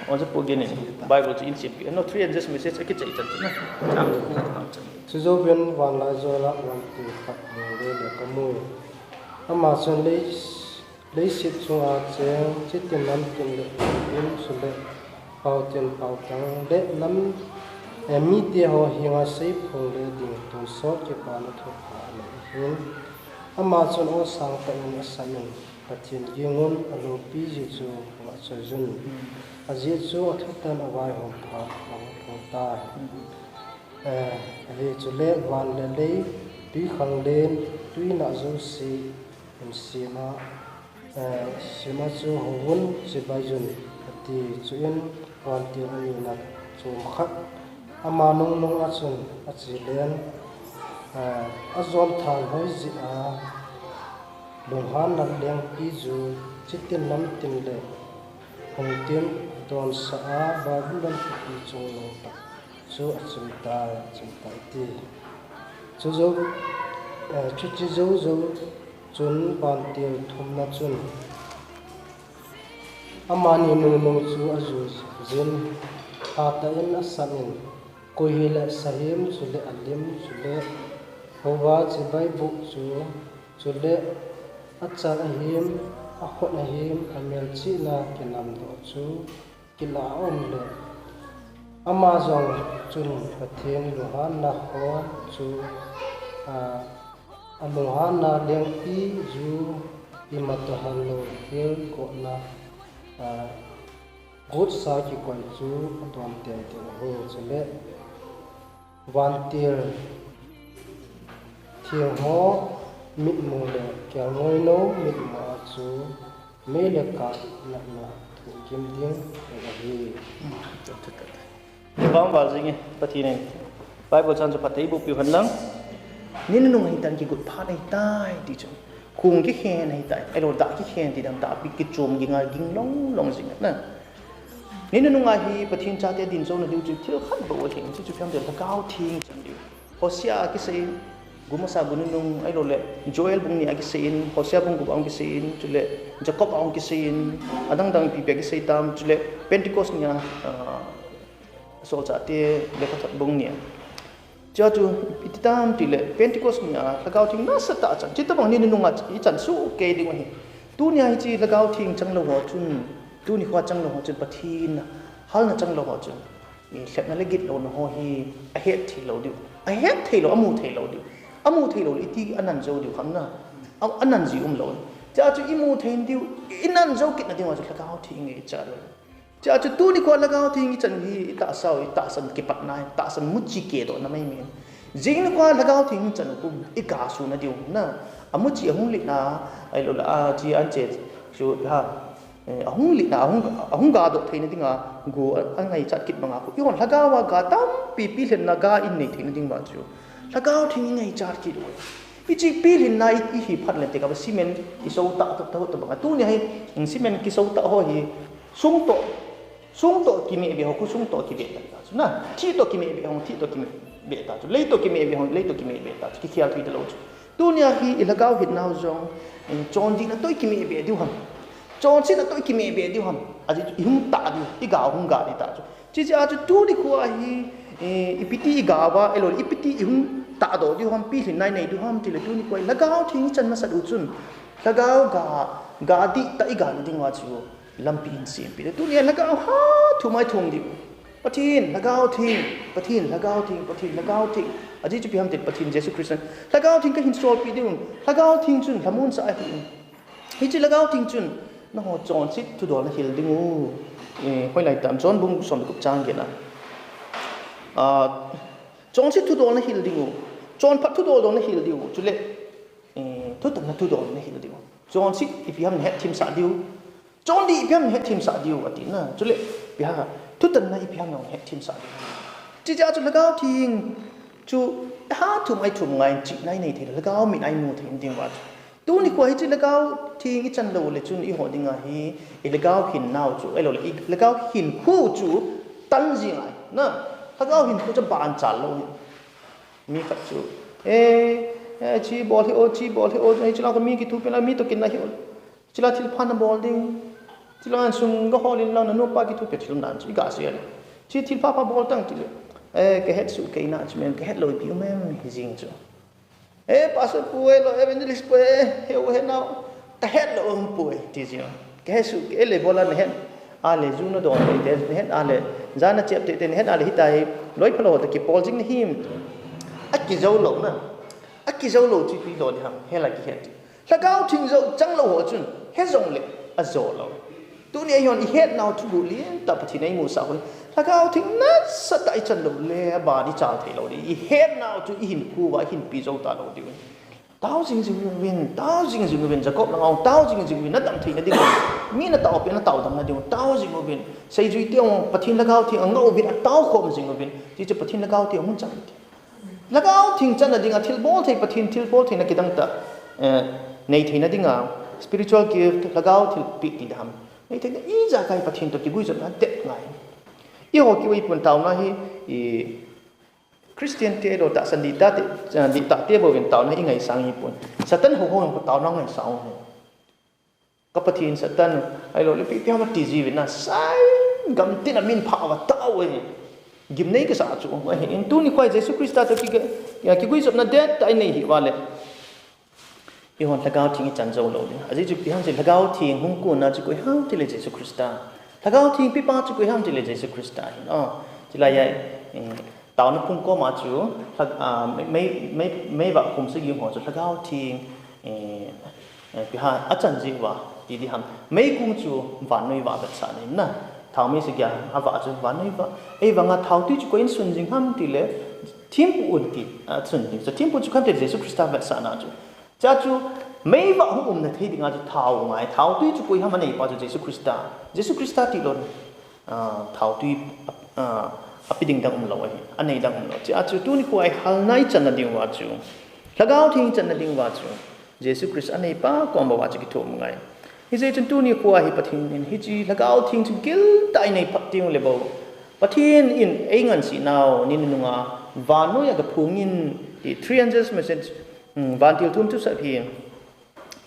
on the beginning Bible to inchip no 300 message cái chạy chân na chú dâu bên van lại rồi là van từ khát để cái mùi mà xuân lấy xịt xuống à chén chết tiền năm tiền lệ tiền xuân lệ bao tiền bao tăng lệ năm em mi tiền họ hiện à xây phong lệ điện tu sót cái bàn nó thuộc hạ này mà xuân ô sang tại nó sang mình và tiền riêng ngôn alo pi Giêsu và soi dun Giêsu ở thất tân ở vai hồng thọ hồng ta về chỗ lễ van lễ lấy tuy khăng lên tuy nợ dấu xì xì mà chú hồ vốn xì bài dun thì chú yên van tiền anh là chú khắc mà nông nông ở xuân ở chỉ lên ở zon thang hơi gì đồng han nằm đen pi dù chỉ tiền năm tiền lệ hồng tiền đòn xã và buôn bán bị trồng lông tắc chú chúng ta ti chú dâu chú chỉ dâu chun bàn tiền thum na chun amani nu nu chú azu zin hata in asamin koi hila sahim sule alim sule howa chibai bu chú lệ acha ahim akhot ahim amel chi na kinam do chu kila om le ama jong chun pathen lohan na ho chu alohan na leng pi ju imato hanlo hel ko na gut sa ki kwai chu atom te ho chele van tir thieng ho mit mu le kyal ngoi no mit ma chu me le ka na thu kim ding ga hi bang vào gì nghe phatthei này Bible chan cho phatthei bu pi han lang nin nung hi tan ki gut pha nei tai ti chu khung ki khen nei tai ai lo da ki khen ti dang ta pi ki chom gi nga ging long jing na nin nung a hi phatthei cha te din zo na diu chu thil khat bo hing chu pham de lhagao thing chan diu hosia ki sei gumasa gunung ai lo le Joel bung ni a ki sein hosia bung gu ang ki sein chu le Jacob ang ki sein adang dang pi pe ki sei tam chu le Pentecost nya so cha te le ka bung ni cha chu ititam ti le Pentecost nya lhagao thing na sa ta chan chi ta bang ni nunga chi chan su ke di hi tu nya hi chi lhagao thing chang lo ho chun tu ni khwa chang lo ho chun phatthei na hal na chang lo ho chun ni hlet na le git lo na ho hi a het thi lo diu a het thei lo amu thei lo diu amu thei lo iti anan zo diu khang na anan ji lo cha chu imu thein diu inan zo kit na diu cha lhagao thing e cha lo cha chu tu ni khwa lhagao thing chan hi ta sao ta san ki pat nai ta san mu chi ke do na mai men jing ni khwa lhagao thing chan ku i ka su na diu na amu chi hung li na ai lo la chi an che chu ha ahung li na ahung ga do thein dinga go angai chat kit manga ku yon lhagawa ga tam pi len na ga in nei thein ding ba chu lhagao thing ngai chat ki do ichi pi len na i hi phat le te ka cement i so ta ba tu ni hai cement ki so ta ho hi sung to ki me be ho ku sung to ki be ta chu na thi to ki me be ho thi to ki me be ta chu lei to ki me be ho lei to ki me be ta ki khial thi de lo chu tu nia hi lhagao hit nau jong chon di na toi ki me be diu ham chon si na toi ki me be diu ham aji i hung ta diu i ga hung ga di ta chu chi chi a chu tu di khu a hi ipiti ga wa elo ipiti i hung ta do diu ham pi hin nai nei diu ham ti le tu ni koi lhagao thing chan ma sa du chun lhagao ga di ta i ga ni ding wa chu lampi in sim pi tu ni lhagao ha thu mai thung diu pathin lhagao thing pathin lhagao thing aji chu pi ham te pathin Jesu Christ lhagao thing ka hin sol pi diu lhagao thing chun lamun sa a hi chi lhagao thing chun na ho chon sit thu do na hil ding u hoi lai tam chon bum som ku chang ge na chon sit thu do na hil ding u chon phat thu do na hil diu chu le thu tam na thu do na hil diu chon sit if you haven't had him sa diu chon di if you haven't had him sa diu ati na chu le bia thu tam na if you haven't had him sa diu chi ja chu lhagao thing chu ha thu mai thu ngai chi nai nei the lhagao mi ai mu the ding wa tu ni kwa hi lhagao thi ngi chan lo le chun I ho dinga hi lhagao hin nau chu ai lo le lhagao hin khu chu tan ji ngai na lhagao hin khu cha ban chal lo mi khat chu chi bol hi o ai chila ko mi ki thu pe la mi to kin na hi chila thil phan bol ding chila sung ga holin la na no pa ki thu pe thil nan chi ga se le chi thil pa bol tang ti le ke het su ke na chi men ke het lo pi men hi jing chu pastor puai lo evangelist puai he now ta het lo puai ti ji ke het su ke le bola ne het ale zu no do ne het ale jana chep te ne het ale hitai loi phalo ta ki pol jing him ki zo lo na ki zo lo chi pi lo ni ham he la ki het lhagao thing zo chang lo ho chun he zong le a zo lo tu ni yon I het now tu bu lien ta pathi nei mu sa hoi lhagao thing na sa tai chan lo le ba di chal thei lo di I het now tu I hin khu wa hin pi zo ta lo di tao jing jing win jacob na ngau tao jing win na dam thei na ding mi na tao pe na tao dam na ding tao jing win sei jui tiong pathin lhagao thing ngau win tao khom jing win ti che pathin lhagao tiong mun chang lhagao thing chan na ding a thil bol thei pathin thil bol thei na kidang ta nei thei na ding a spiritual gift lhagao thil pi ti dam nei thei na I ja kai pathin to ki gui zot na te ngai I ho ki wei pun tao na hi Christian te do ta san di ta te bo win tao na I ngai sang hi pun satan ho ko tao na ngai sang ho ka pathin satan ai lo le pi pi ma ti ji win na sai gam tin a min pha wa tao we gim nei ka sa chu in tu ni khwai Jesus Christ ta ki gui zot na de ta nei hi wa le I hon lhagao thing chan zo lo ni aji chu pi ham je lhagao thing hung ko na chu ko ham ti le Jesus Christ ta lhagao thing pi pa chu ko ham ti le Jesus Christ ta chi la ya tao na phung ko ma chu mấy vợ cùng sử dụng họ cho lhagao thing pi ha a chan ji wa ti di ham mấy cung chu van noi wa ba sa ni na thao mi se kya ha wa chu van noi wa ei wa nga thao ti chu ko in sun jing ham ti le thim pu un ti sun jing so thim pu chu kan te Jesus Christ ba sa na chu cha chu mấy vợ hung na thei dinga chu thao ngai thao ti chu ko ham nei pa chu Jesus Christ ti lon thao ti apiding dang lo ai anei dang lo cha chu tu ni ko ai hal nai chan na ding wa chu lhagao thing chan na ding wa chu Jesus Christ anei pa ko ma wa chu ki thom ngai hi je chen tu ni ko ai pathin in hi chi lhagao thing chu gil tai nei phat ting le bo pathin in eingan si now nin nunga wa no ya ga phung in the 300 message van til thum chu sa phi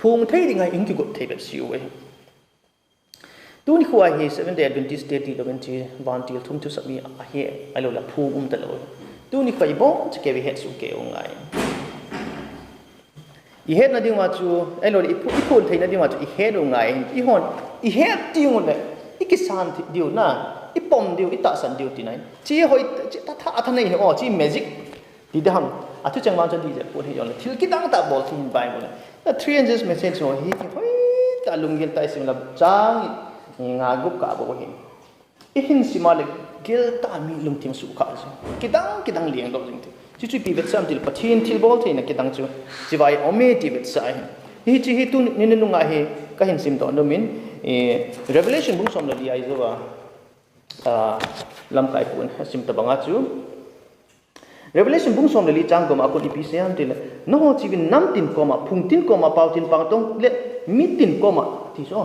phung thei ding ai ing ki gut thei ba siu ai tu ni khuai he 7 day Adventist Date ti loben chi van til thum chu sami a he alo la phu ta lo tu ni khoi bo che ke we het su ke ngai I het na ding ma chu alo I phu thei na ding ma chu I het ngai I het ti ngun le I ki san ti diu na I pom diu I ta san diu ti nai chi hoi ta tha nei ho chi magic ti dam a thu chang ma chan ti je pu he yon thil ki dang ta bol tin bai mo le 300 message ho hi hoi ta lungil ta sim la chang nga gup ka bo hin I hin simale gil ta mi lung tim su kha ji kidang liang do jing ti chu pi vet sam til pathin thil bol theina kidang chu jiwai ome ti vet sa hi chi hi tu nin nu nga he ka hin sim do no min revelation bung som la di ai zo wa lam kai pun sim ta banga chu revelation bung som la li chang ko ma ko di pi sem til no ho chi bin nam tin ko ma phung tin ko ma pau tin pang tong le mi tin ko ma ti so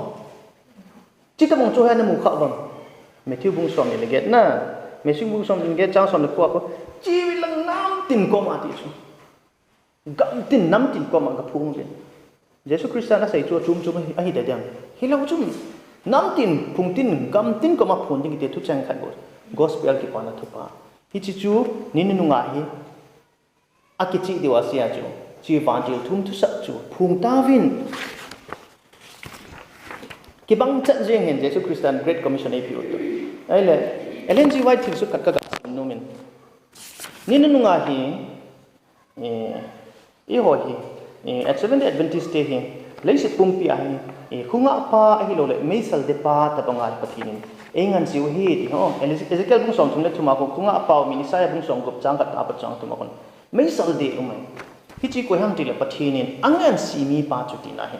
chỉ ta mong cho hai nó mù khạo vâng mẹ thiếu bung xòm để get na mẹ sinh bung xòm để get trang xòm để qua có chỉ vì là nam tin có mà thì chứ gặm tin nam tin có mà gặp phung vậy Jesus Christ đã xây chùa chung ai để đằng hi lâu chung nam tin phung tin gặm tin có mà phun thì cái thu trang khai bộ gospel cái quan là thu pa hi chỉ chú nín nung ngại hi akichi điều asia chú chỉ van điều thum thu sắc chú phung ta vin ki bang chat jing hin Jesus Christian Great Commission ai pi to ai le LNG white thil su kat ka no min nin nu nga hi ho hi at 7 day Adventist day hi lei se pum pi ai khunga pa ai lo le me sal de pa ta bangal pathin engan siu hi ti ho Ezekiel bung song thum le thuma ko khunga pa mi ni sai bung song gop chang ka ta pa chang thuma kon me sal de umai hi chi ko ham ti le pathin in angan si mi pa chu ti na hi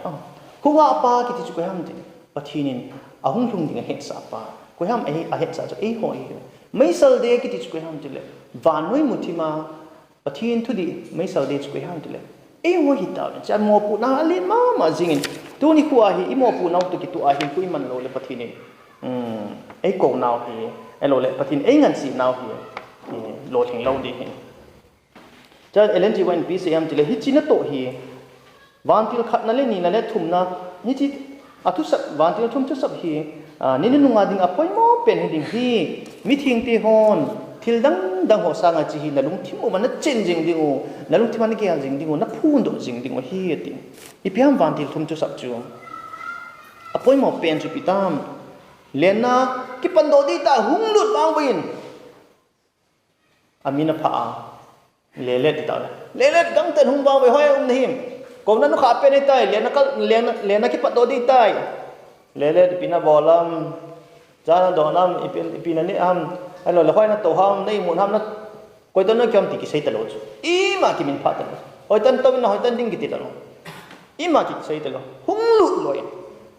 khunga pa ki ti chu ko ham ti pathin ahung thung ding het sa pa ko ham a het sa cho ei ho ei mai sal de ki ti ko ham tile van noi muthima pathin thu di mai sal de ko ham tile ngồi hít tao cha mò pu na alin mà zingin tu ni khu hi imo pu nau tu ki tu hi ku iman lo le pathin ni ko nau hi lo le pathin ngan si nau hi lo thing lo di hi cha LNG wan PCM ti le hi china to hi vantil khat na le ni na le thum na ni chi atu sap vantil thum chu sap hi ni ni nunga ding apoi mo pen hi ding hi mi thing ti hon thil dang ho sang a chi hi na lung thim o man na chen jing ding o na lung thim an ke jing ding o na phun do jing ding o hi ti ipiam vantil thum chu sap chu apoi mo pen chu pitam lena ki pando di ta hung lut bang bin amina pha lele ti ta lele dang ten hung bang be hoi him Kouna Nukhah pe ni tai lena ki pando di tai lele ti pina bolam jana donam ipina ni alo la hoi na to ham nei mun ham na koi ton na kyam ti ki sei ta lo chu I ma ki min pha ta hoi tan to na hoi tan ding ki ti ta lo I ma ki sei ta lo hung lut loi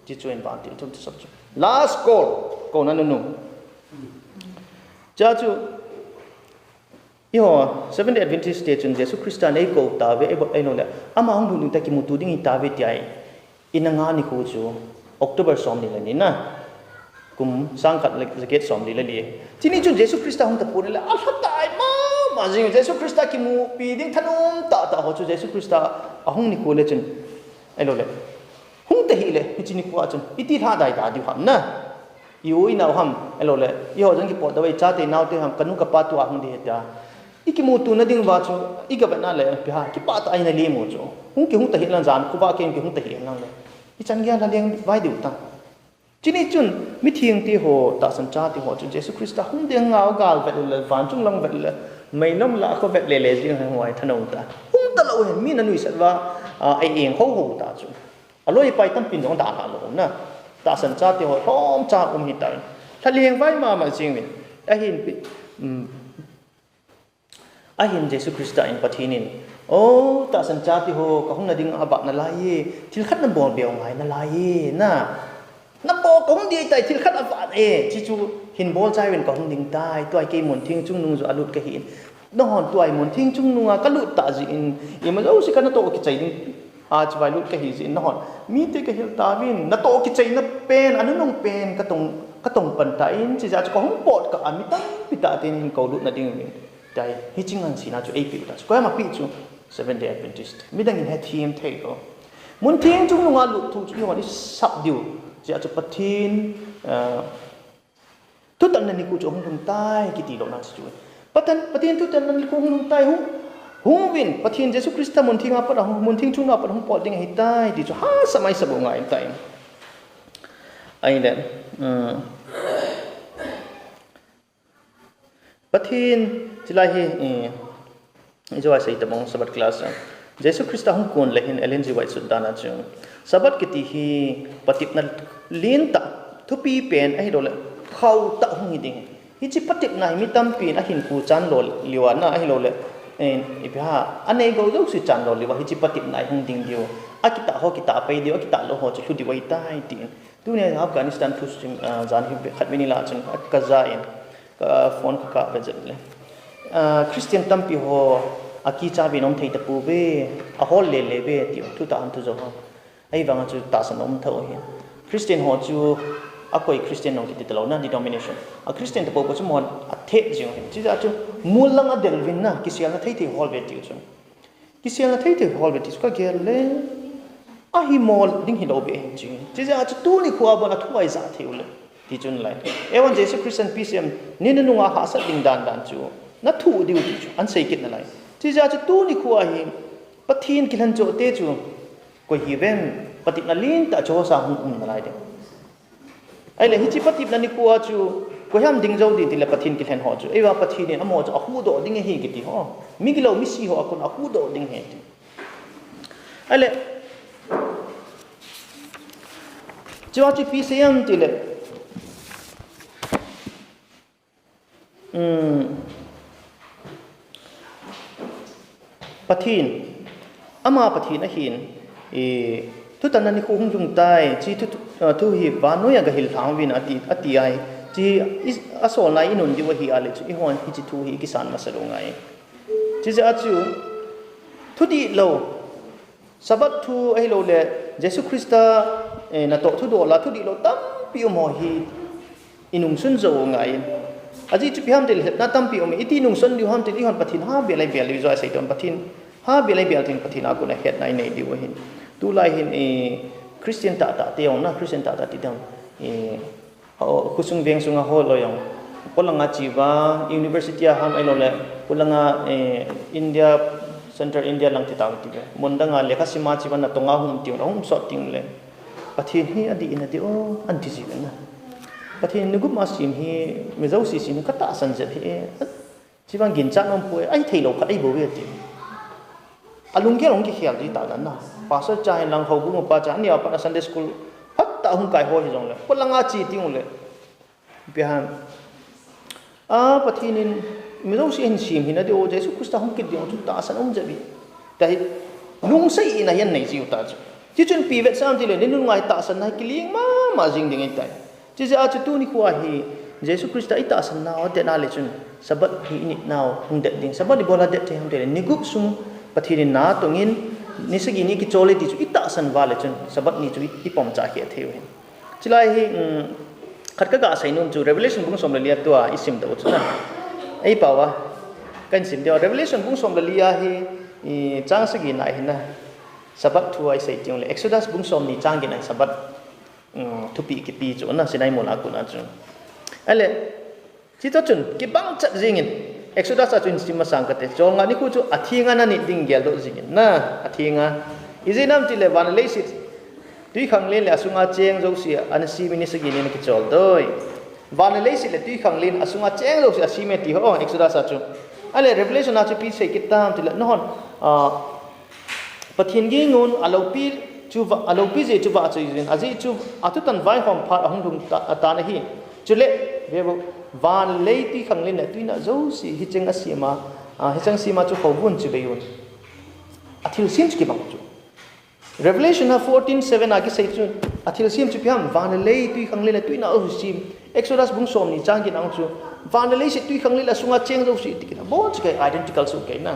ji chuin ban ti thum sab chu last call Kouna nu cha chu yo Seventh-day Adventist station Jesus Christa nei ko ta ve ai no la ama hong lu ta ki mutu ding ta ve ti ai inanga ni khu chu October som ni la ni na kum sang khat le zaket som ni la li chini chu Jesus Christa hong ta pu la a hat tai ma jing Jesus Christa ki mu pi ding thanum ta ho chu Jesus Christa ahong ni ko le chen ai lo le hung te hi le chini ko a chen iti tha dai ta di ham na yu ina ham ai lo le yo jang ki po da wei cha te nau te ham kanu ka pa tu a hong de ta iki mu tu na ding ba chu ika ba na le pi ha ki pa ta ai na le mo chu hung ki hung ta hi lan jan ku ba ke ki hung ta hi lang le I chan gya la leng vai du ta chini chun mi thiang ti ho ta san cha ti ho chu Jesus Christa hung de ngao gal vet le van chung lang vet le mai nom la ko vet le le jing hoi thanou ta hung ta lo hen mi na nui sat wa ai eng ho ho ta chu aloi pai tam pin dong da la lo na ta san cha ti ho thom cha hi ta tha leng vai ma jing min a hin Jesus Christa in pathinin ta san cha ti ho ka hung na ding aba na lai thil khat na bol beo ngai na lai na po ka hung di tai thil khat aba chi chu hin bol chai wen ka hung ding tai toai ke mon thing chung nung zo alut ka hin no hon toai mon thing chung nung ka lut ta ji in ima zo si ka na to ki chai ding a chwai lut ka hi ji no hon mi te ka hil ta win na to ki chai na pen anu nong pen ka tong pan ta in chi ja ka hung pot ka ami tam pita tin ko lut na ding win dai hetjingna si na chu ai pi ta ko ma pi chu Seventh-day Adventist midang in thei ko mun thing chung nunga lu thu chu ni sap diu ja chu pathin tu tan ni ku chu hung tai ki ti lo na chu pathin tu tan ni ku hung tai hung win pathin Jesus Christa mun thing apa mun thing chung na pa hung pot ding hi tai di chu ha samai sabu ngai tai ai le pathin chilai hi जो ऐसे ही तमाम Sabbath class Jesus Christa hung kon lehin LNG white sudana chung Sabbath kiti hi patip na lin ta thupi pen ai dole khau ta hung ding hi chi patip na mi tam pin a hin ku chan lo liwa na ai lo le ipha anei go do si chan lo liwa hi chi patip na hung ding dio akita ho kita pai dio akita lo ho chu di wai tai tin tu ne Afghanistan thu sim jan hi khat mini la chung kaza in ka phone ka ba le Christian tampi ho akisah binom thei ta pu be a hol le be ti tu ta an tu zo ha ai wanga chu ta san om tho hi Christian ho chu a koi Christian nong ki ti lo na denomination a Christian ta po chu mon a the jing chi ja chu mul lang a del vin na kisial na thei thei hol be ti chu kisial na thei thei hol be ti ka gel le a hi mol ding hi lo be chi ja chu tu ni khuwa ba na thuai za theu le ti chun lai ewan Jesus Christian PCM ni nu nga ha sa ding dan chu na thu diu ti chu an sei kit na lai chi ja chu tu ni khuwa hi pathin kilan cho te chu ko hi ven patip na lin ta cho sa hung na lai de ai le hi chi patip na ni khuwa chu ko ham ding zo di ti le pathin kilan ho chu ewa pathin ni amo chu a hu do ding hi ki ti ho mi gilo mi si ho akon a hu do ding he ti ai le cho chi pi se yam ti le pathin ama pathin a hin tu tan ni khu hung jung tai chi tu hi ba no ya ga hil thang win ati ai chi asol nai inun di wa hi ale chu I hon hi chi thu hi kisan ma salo ngai chi ja chu thu di lo Sabbath thu ai lo le Jesus Christa na to thu do la thu di lo tam pi mo hi inung sun zo ngai aji chu piam del het na tam pi om iti nung sun di ham te di hon pathin ha be lai be li zo sai ton pathin ha be lai be tin pathin aku na het nai nei di wo hin tu lai hin Christian ta te ong na Christian ta ti dang kusung veng sunga ho lo yong polanga chiwa university ham ai lo le polanga India Center India lang ti tang ti be mondanga lekha sima chiwa na tonga hum ti hum so ting le pathin hi adi ina ti o anti ji na pathin nugup ma sim hi me zo si sin ka ta san je hi chiwang gin chan om pu ai thei lo khat ai bo we ti alung ge khial ji ta na pastor cha hin lang ho bu mo pa cha ni pa Sunday school hat ta hung kai ho hi jong le polanga chi ti le bihan pathin me zo si hin sim hin adi o Jesus Christ hung ki di chu ta san om je bi ta hi lung sai ina yan nei ji ta chu chi chun pi vet sam ti le ni nu ngai ta san nai kiling ma jing ding ai tai chi ja chu tu ni khwa hi Jesus Christ ai ta san na o de na le chun Sabbath hi ni now hung de ding Sabbath di bola de te hum de ni gup sum pathin na tongin ni sagi ni ki chole ti chu ita san wa le chun Sabbath ni chu i pom cha ke theu hin chilai hi khat ka ga sai nun chu Revelation bung som le lia to a isim do chu na ai pawa kan sim de Revelation bung som le lia hi chang sagi nai hin na Sabbath thu ai sai tiong le Exodus bung som ni chang gi nai Sabbath thupi ki pi chu na sinai mo la ku na chu ale chi to chun ki bang chat jingin Exodus a chun sim sang ka te chol nga ni ku chu athinga na ni ding gel do jingin na athinga izinam ti le van le sit tui khang len le asunga cheng zo sia an si mi ni sagi ni ki chol doi van le sit le tui khang len asunga cheng zo sia si me ti ho Exodus a chu ale Revelation a chu pi sei ki tam ti le no hon pathin gi ngun alopi chu alopi je chu ba chu yin aji chu atutan vai hom phat ahung dum ta na hi chule bebo van lei ti khang len ne tuina zo si hicheng asima hicheng sima chu khobun chu beyun athil sim ki bang chu Revelation 14:7 agi sei chu athil sim chu piam van lei ti khang len ne tuina o sim Exodus bung som ni chang ki nang chu van lei si ti khang len la sunga cheng zo si ti na bo chu kai identical su kai na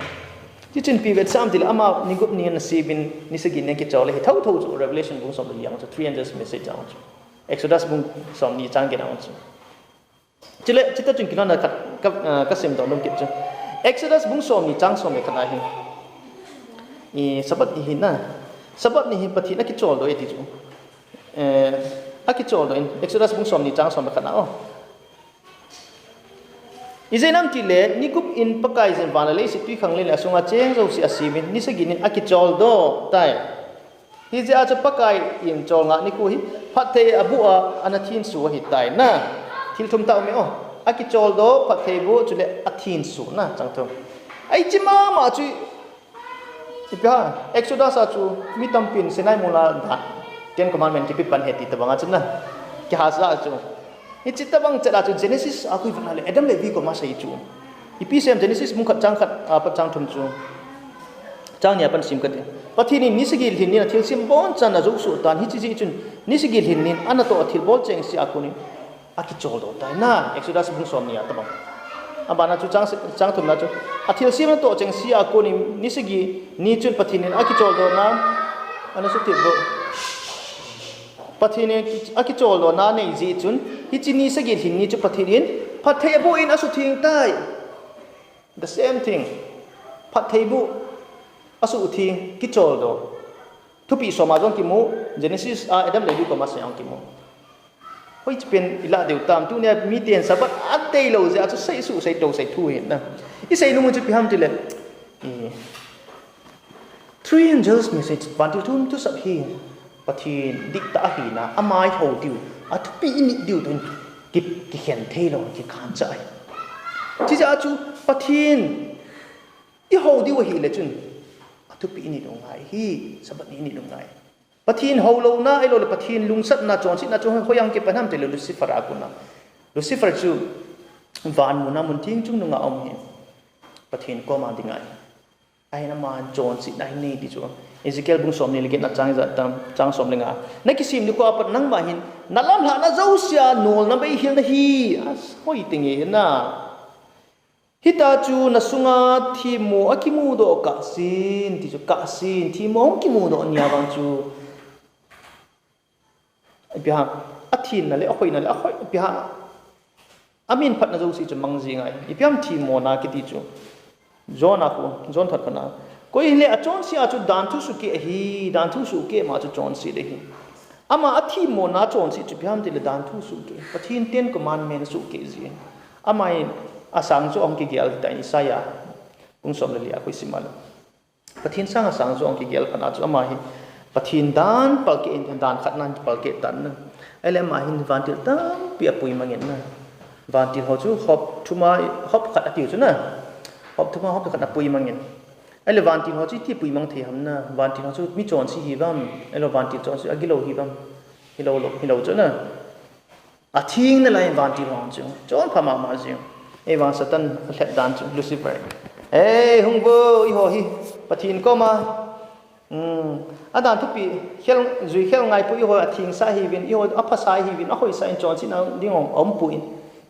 chi chin pi vet sam til ama nigup ni na sibin ni sagi ne ki chole hi thau thau chu Revelation bung som li yang chu 300 message down chu Exodus bung som ni chang ki nang chu chile chita chun kilona ka sim do lom kip chu Exodus bung som ni chang som me kana hi Sabbath ni hin na Sabbath ni hin pathi na ki chol do e ti chu ki chol do in Exodus bung som ni chang som me kana o izenam ti le nikup in pakai zen vanale si tui khang le la sunga cheng zo si asimin ni sagi ni akichol do tai hi je a chu pakai in chol nga ni ku hi phatthei abu a anathin su hi tai na thil thum ta me o akichol do phatthei bu chu le athin su na chang thum ai chima ma chu ipya Exodus a chu mi tampin senai mula da ten commandment ki pipan heti tabanga chu na ki hasa chu ichita bang chara chu Genesis aku vanale Adam Levi ko ma sai chu ipi sem Genesis mung khat chang pa chang thum chu chang ni apan sim kate pathini nisigi lhin ni thil sim bon chan na zo su tan hi chi chi chun nisigi lhin nin ana to thil bol cheng si akuni aki chol do tai na Exodus bung som ni atabang abana chu chang thum na chu athil sim to cheng si akuni nisigi ni chun pathini aki chol do na ana su ti bo pathine aki chol do na nei ji chun hichini sagi hinni chu pathirin phatthei bu in asu thing tai the same thing phatthei bu asu thing ki chol do thupi soma jong ki mu Genesis Adam Levi ko ma sayang ki mu hoi pen ila deu tam tu ne mi ten Sabbath atei lo ja chu sei su sei do sei thu hin na I sei lu mu chu pi ham ti le 3 angels message bantu tum tu sab hi pathin dik ta hi na amai ho tiu thupi ni diu tun ki khen thei lo ki khan chai chi ja chu pathin I ho diu hi le chun thupi ni dong ai hi Sabbath ni dong ai pathin ho lo na ai lo le pathin lung sat na chon si na chon hoyang ki panam te le Lucifer akuna Lucifer chu van mu na mun thing chung nu nga om hi pathin ko ma dingai ai na man chon si nai ni di chu Ezekiel bung som ni liget na chang som lenga na kisim ni ko apat nang bahin nalam hla na zo sia nol na bai hil na hi as hoi tinge na hita chu na sunga thi mo akimu do ka sin ti chu ka sin thi mo kimu do nya bang chu bia athin na le ahoi na le ahoi bia amin phat na zo si chu mangji ngai ipiam thi mo na ki ti chu zona ko zon that kana koi le achon si achu dan thu su ke hi dan thu su ke ma chu chon si de hi ama athi mo na chon si chu biam ti le dan thu su ke pathin ten commandment su ke ji amai asang chu ong ki gel ta isaya ung som le lia koi simal pathin sang asang chu ong ki gel kana chu ama hi pathin dan pal ke in dan khat nan pal ke tan na ele ma hin van til tam pia pui mangen na van til ho chu hop thuma hop khat atiu chu na hop thuma hop khat apui mangen ele van til ho chi ti pui mang the ham na van til ho chu mi chon si hi bam ele van til chon si agilo hi bam hilo chu na a thing na lai van til ho chu chon phama ma ji e wa satan let dan chu lucifer e hungbo i ho hi pathin ko ma adan thupi khel zui khel ngai pu i ho athing sa hi vin i ho apa sa hi vin a hoi sa in chon chi na dingom om pu in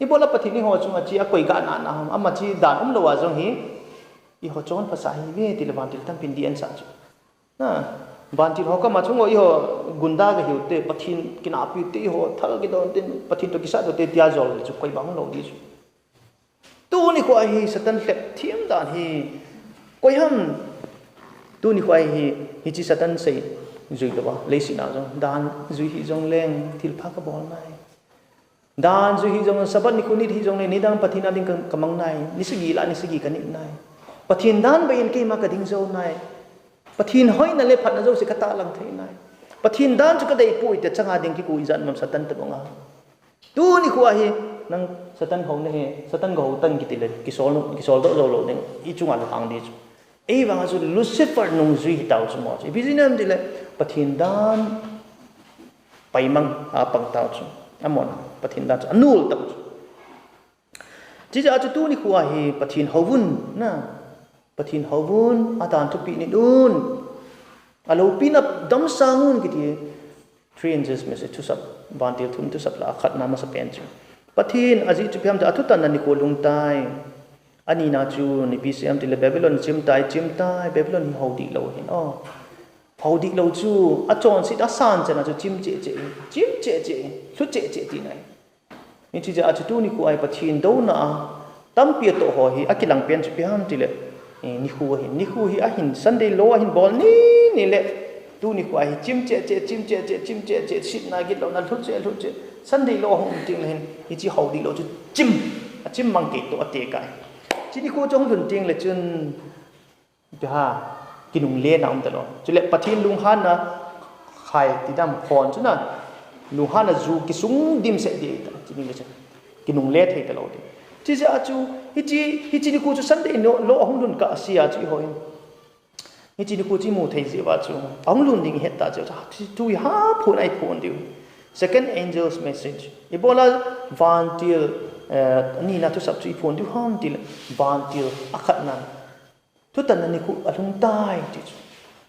i bola pathin ni ho chu a chi a koi ga na ama chi dan lo wa jong hi i ho chon phasa hi ve til van til tam pin di an sa chu na van til ho ka ma chung i ho gunda ga hiu te pathin kina pi te ho thal gi don tin pathin to ki sa do te tia jol chu koi bang lo di chu tu ni ko hi satan hlep thiam dan hi koi ham tu ni ko hi chi satan sei zui do ba le si na jong dan zui hi jong leng til pha ka bol nai dan zui hi jong sabat ni kunit hi jong le nidang pathin ading kamang nai nisigi la nisigi kanit nai pathin dan bain ke ma ka ding zo nai pathin hoi na le phat na zo se kata lang thei nai pathin dan chu ka dei pui te changa ding ki ku izan mam satan ta bonga tu ni ko hi nang satan ho ne he satan go tan ki tile ki sol do zo lo ding I chunga la hang di chu e wang su lucifer nung zui tau chu mo chi bizinam dile pathin dan paimang a pang tau chu amon pathin dan chu anul tau chu ji ja chu tu ni ko hi pathin hovun na pathin hovun adan thupi ni dun alo pinap dam sangun ki ti 3 inches message to sab bantil thum to sab la khat na ma sa pen chu pathin aji chu phiam da athutan ni ko lung tai ani na chu ni pcm ti le babylon chim tai babylon hi hodi lo hin hodi lo chu a chon si da san chana chu chim che thu che ti nai ni chi ja chu tu ni ko ai pathin do na tam pia to ho hi akilang pen chu phiam ti le ni khu hi a hin sunday lo hin bol ni le tu ni ko ai chim che sit na git lo na thu che sunday lo hong ting hen hi chi hodi lo chu chim mang ke to ate kai chi ni ko chong dun ting le chun ha kinung le na um ta lo chu le pathin lung han na khai ti dam khon chu na lung han na zu ki sung dim se de ta chi ni le cha kinung le thei ta lo de chi ja chu hi chi ni ko chu sunday lo hong dun ka sia chi hoi hi chi ni ko chi mu thei je wa chu ong lun ding het ta chu tu ha phun ai phun diu second angel's message ibola van til ni na tu sab chi phone du han til van til akhat na tu tan ni ku athung tai ti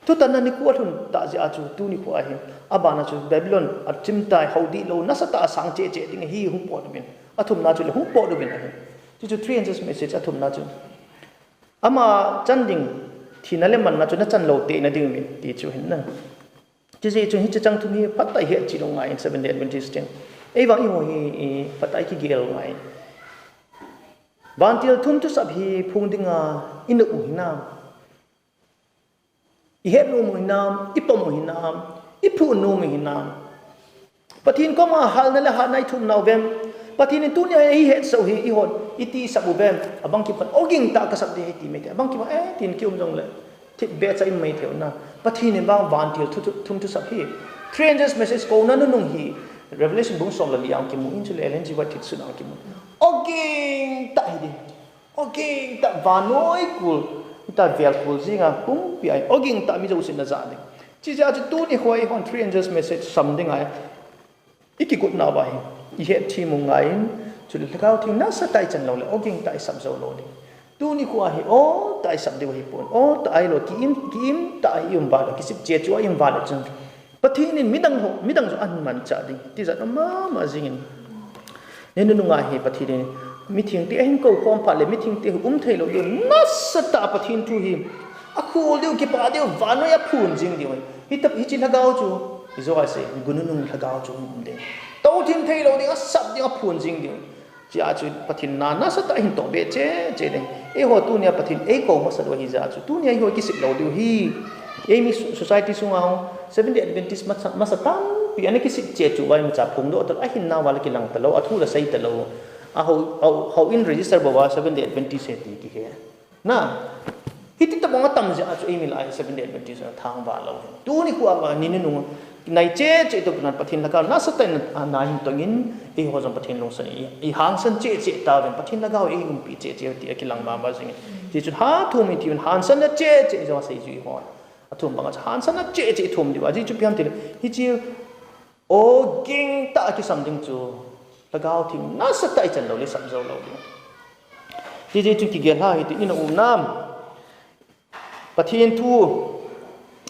tu tan ni ku athun ta ja chu tu ni ku a hi abana chu babylon achim tai hodi lo na sa ta sang che ding hi hung po bin athum na chu le hung po do bin ti chu 3 angel's message athum na chu ama chanding thinale man na chu na chan lo te na ding min ti chu hin na chi chu hi chang thu mi phatthei he chi dong ngai 7 day adventist ei wang i ho hi phatthei ki gel ngai bantil thum tu sab hi phung dinga inu hinam I het no mo hinam ipom mo hinam ipu no mo hinam pathin ko ma hal na la ha nai thum naw vem pathin tu nya hi het so hi I hon iti sabu vem abang ki phat oging ta ka sab de ti me abang ki ma tin ki jong le thit be chai mai theu na pathin ni bang bantil thum tu sab hi 300 message ko na nung hi revelation bung som la liang ki mu in chu le len ji wa thit su na ki mu oging ta hi oging ta vanoi kul ta vel kul zinga pum pi ai oging ta mi jo sin na za de chi ja chu tu ni hoi hon 300 message something ai iki kut na ba hi I het thi mu ngai chu le lhagao thing na sa tai chan lo le oging ta sab zo lo de tu ni ko hi o ta sab de hi pon o ta ai lo ki im ta ai ba la ki sip che chu ai ba la chan pathin in midang zo an man cha ding ti za ma jingin ne nu nga hi pathin meeting ti hin ko khom pha le meeting ti thei lo do nasata pathin thu hi a khul deu ki pa deu vano ya phun jing deu hi tap hi chi lhagao chu hi zo ase gununung lhagao chu de to thim thei lo de sap de phun jing deu chi a chu pathin na nasata hin to be che de e ho tu nia pathin e ko ma sa do hi za chu tu nia hi ki sik lo deu hi e mi society sunga ho 70 Adventist masatam pi ane ki sik che chu wai ma cha phung do to a hin na wala ki lang talo a thu la sai talo a how in register bawa 70 Adventist se ti ki ke na hiti ta bonga tam ja chu email ai 70 Adventist thang ba lo tu ni ku a ni nu nai che to kan pathin laka na sa ten na hin to ngin e ho jam pathin long sa i hang san che ta ben pathin laka e um pi che ti ki lang ba sing ti chu ha thu mi ti han san na che jo sai ju ho athum banga han san na che thum di wa ji chu piam ti hi chi o ging ta ki something chu lagao thing na sa tai chan lo le sam zo lo di ji chu ki gel ha hi ti in nam pathin thu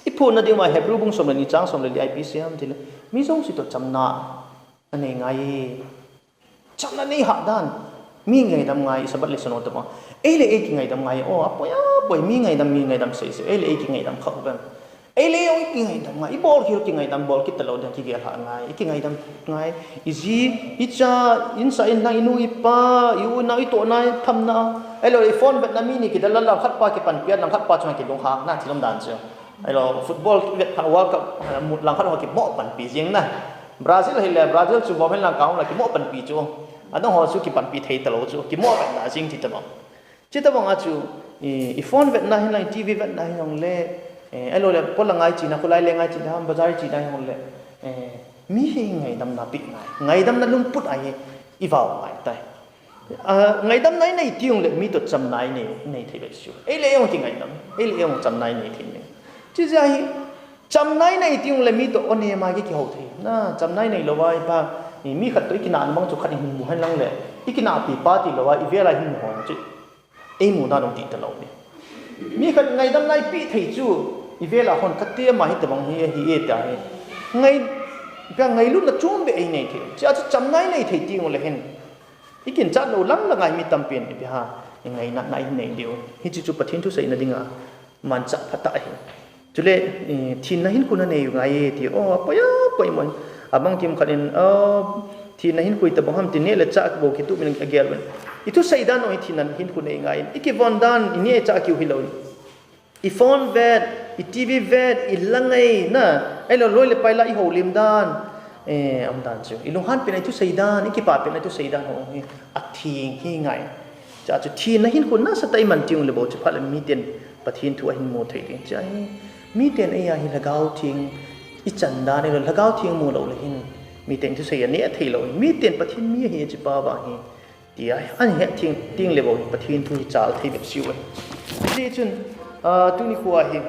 iphun na ding ma hebrew bung som le ni chang som le IPCM ti le mi song si to chamna ane ngai chamna nei ha dan mi ngai dam ngai sabat le sono ta ma ele e ki ngai dam ngai o apoya poi mi ngai dam se ele e ki ngai dam khau ban ele oi ki ngai dam ngai bol ki ngai dam bol ki talo da ki gel ha ngai ki ngai dam ngai izi icha insa in na inu ipa yu na i to na tham na elo i phone bet na mi ni ki dal la khat pa ki pan pian lang khat pa chang ki long ha na tilom dan che elo football vet pa world cup mut lang khat ho ki mo pan pi jing na Brazil hile Brazil chu bo hen lang kaung la ki mo pan pi chu adong ho chu ki pan pi thei talo chu ki mo ban da jing ti ta bang chi ta bang a chu i phone vet na hin lang TV vet na hin le elo le pol ngai chi na kulai le ngai chi da bazar chi da hin le mi hi ngai dam na pi ngai dam na lum put ai i vào ngai tai ngai dam nai nei tiung le mi to cham nai nei thei be chu e le yong ki ngai dam e le yong cham nai nei thei ne chi ja hi cham nai nei tiung le mi to one ma ki ho thei na cham nai nei lo wai pa ni mi khat to ki na bang chu khat hin mu han lang le ikina pi pa ti lo wa i ve la hin ho chi e mu na dong ti ta lo ni mi khat ngai dam nai pi thei chu i ve la hon khat te ma hi ta bang hi e ta hi ngai ka ngai lu na chum be ai nei thei cha cham nai nei thei tiung le hen ikin chat lo lang la ngai mi tam pen bi ha ngai na nai nei dio hi chu chu pathin thu sei na dinga man cha phata hi chule thin na hin kuna nei ngai ti o poya poi mon abang kim khanin thin na hin kui ta bang ham ti ne la cha bo ki tu min agel ben itu sei dan oi thin na hin ku nei ngai iki von dan ini cha ki hi lo i phone vet i TV vet i langai na ai lo loi le pai la i ho lim dan am dan chu i long han pe nai tu sei dan iki pa pe nai tu sei dan ho hi a thing hi ngai cha chu thin na hin ku na sa tai man tiung le bo chu pha le mi ten pathin thu a hin mo thei ding cha mi ten ai ya hi lagao thing i chan da ne lo lagao thing mo lo le hin mi ten thu sei ne thei lo mi ten pathin mi hi chi pa ba hi ti ai an he thing ting le bo pathin thu chal thei be siu we ji chun tu ni khuwa hi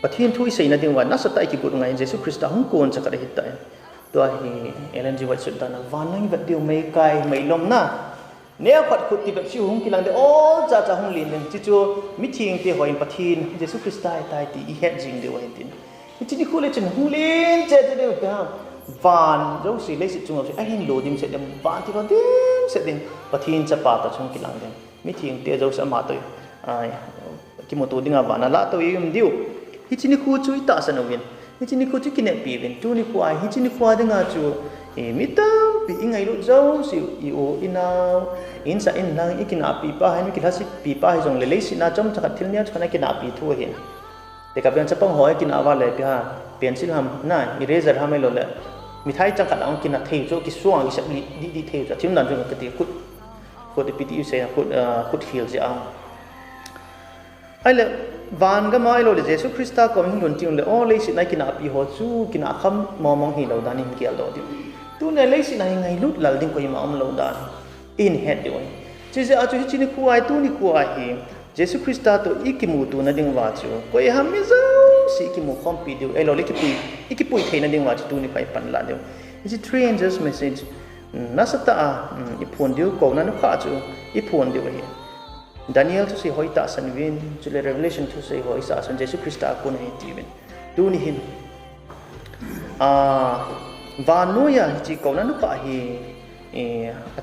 pathin thu sei na ding wa na sa tai ki gut ngai Jesus Christ hung kon cha ka hi tai to hi Ellen G White sut da na van nang vet diu mai kai mai lom na ne khat khut ti bep siu hung ki lang de all cha cha hung lin chi chu mi thing ti hoin pathin Jesus Christ tai ti i hetjing de wa tin chi ni khu le chen hung lin che de ka van zo si le si chung ai hin lo dim se dem van ti ro dim se dem pathin cha pa ta chung ki lang dem mi thing te zo sa ma to ai ki mo to dinga van la to yum diu hi chi ni khu chu ta sa no win hi chi ni khu chu ki ne pi win tu ni khu ai hi chi ni khu dinga chu mi ta pi ingai lo zo si i o inau in sa in lang ikina pi pa hai mi ki lasi pi pa hai jong le si na chom cha thil nia chana ki na pi thu hin te ka ben cha pong hoi ki na wa le ha pencil ham na eraser ham lo le mithai chang khat ang ki na thei jo ki suang ki sap di thei cha thim dan jong ka ti kut kut pi se kut heal ji ang ai le van ga mai lo le Jesus Christa ko hin lon tiung le o le si na ki na pi ho chu ki na kham momong hi lo dan in ki al do di tu ne le si na ngai lut lal ding ko ma om lo dan in head de oi chi se a chu chi ni ku ai tu ni ku ai hi Jesus Christa to ikimu tu na ding wa chu ko e ham mi zo si ikimu khom pi de ai lo le ki pui thei na ding wa chu tu ni pai pan la de is it three angels message na sa ta i phon diu ko na kha chu i phon diu hi Daniel tu si hoi ta san win chu le Revelation tu si hoi sa san Jesus Christa ko na hi ti win tu ni hin và nuôi à chỉ Kouna Nukhah hi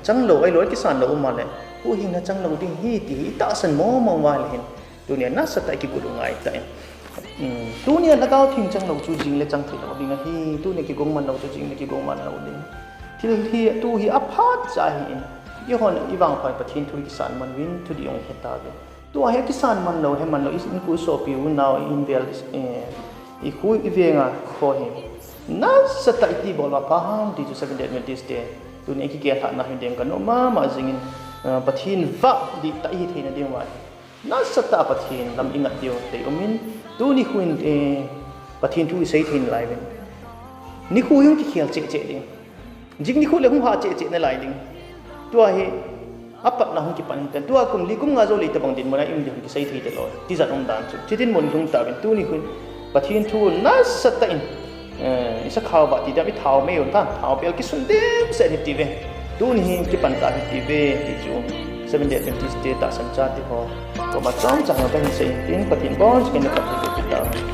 chẳng lâu ai lối cái sản lâu mà lại u hình là chẳng lâu thì hi thì ta sân mò vài là hình tụi này nát sát tại cái cột ngài tại tụi này lhagao thình chẳng lâu chú chính là chẳng thấy lâu đi ngay hi tụi này cái gông man lâu chú chính là cái gông man lâu đi thì tụi hi áp phát trái hi cái hòn cái vàng phải bắt thiên tụi cái sản man win tụi đi ông hết ta vậy tụi hay cái sản man lâu hay man lâu is in cú so piu now in vel is cú về ngà khó hi nát sát tại cái bol mà paham thì chú Seventh Day Adventist Day tụi này cái kia thằng nào hiện cái nó mà dingin pathin va di tai hi theina ding wa na sata pathin lam ingat dio te omin tu ni khuin pathin tu sei thein lai ven ni khu yung ki khial che ding jing ni khu le hung ha che na lai ding tua hi apat na hung ki pan tan tua kum li kum nga zo le ta bang din mona im ki sei thei te lo ti za ong dan chu chitin mon hung ta ven tu ni khuin pathin tu na sata in isa khaw ba ti da mi thaw me yon ta thaw pel ki sun de se ti ve tu ni ki pan ta ti ve ti chu Seventh Day Adventist Day ta san cha ti ho ko ma chong chang ba hin se tin pathin bon ke na ka ti ta